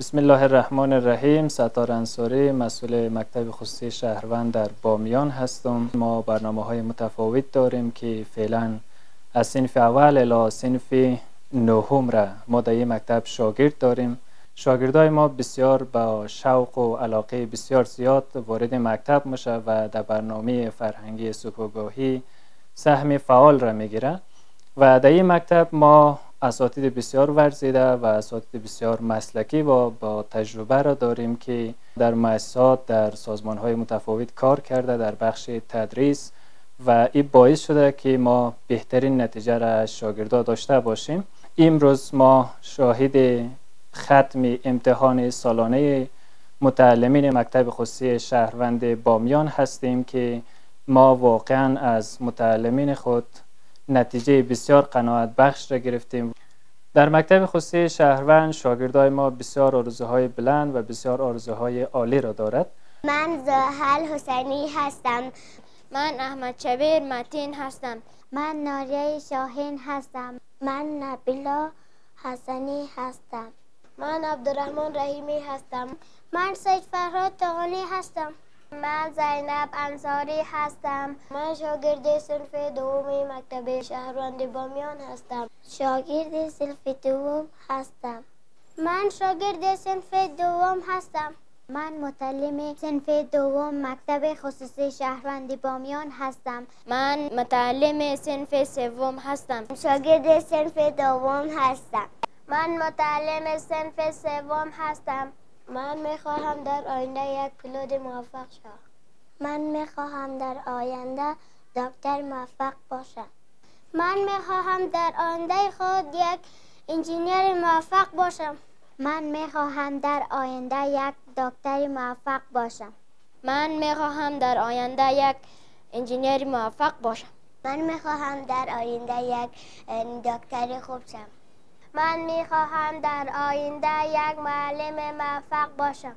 بسم الله الرحمن الرحیم. ستار انصاری، مسئول مکتب خصوصی شهروند در بامیان هستم. ما برنامه‌های متفاوت داریم که فعلا از صنف اول الی صنف نهم را ما در این مکتب شاگرد داریم. شاگردای ما بسیار با شوق و علاقه بسیار زیاد وارد مکتب میشه و در برنامه فرهنگی صبحگاهی سهم فعال را میگیره و در این مکتب ما اساتید بسیار ورزیده و اساتید بسیار مسلکی و با تجربه را داریم که در مؤسسات در سازمان‌های متفاوت کار کرده در بخش تدریس و این باعث شده که ما بهترین نتیجه را از شاگردان داشته باشیم. امروز ما شاهد ختم امتحان سالانه متعلمین مکتب خصوصی شهروند بامیان هستیم که ما واقعا از متعلمین خود نتیجه بسیار قناعت بخش را گرفتیم. در مکتب خصوصی شهروند شاگردای ما بسیار آرزوهای بلند و بسیار آرزوهای عالی را دارد. من زاهل حسینی هستم. من احمد شبیر متین هستم. من ناریه شاهین هستم. من نبیلا حسنی هستم. من عبدالرحمن رحیمی هستم. من سید فرهاد تاغانی هستم. من زینب انصاری هستم. من شاگرد صنف دوم مکتب شهروند بامیان هستم. شاگرد صنف دوم هستم. من شاگرد صنف دوم هستم. من متعلم صنف دوم مکتب خصوصی شهروند بامیان هستم. من متعلم صنف سوم هستم. شاگرد صنف دوم هستم. من متعلم صنف سوم هستم. من میخواهم در آینده یک پیلوت موفق شوم. من میخواهم در آینده دکتر موفق باشم. من میخواهم در آینده خود یک انجینیر موفق باشم. من میخواهم در آینده یک دکتر موفق باشم. من میخواهم در آینده یک انجینیر موفق باشم. من میخواهم در آینده یک دکتر خوب شم. من میخواهم در آینده یک معلم موفق باشم.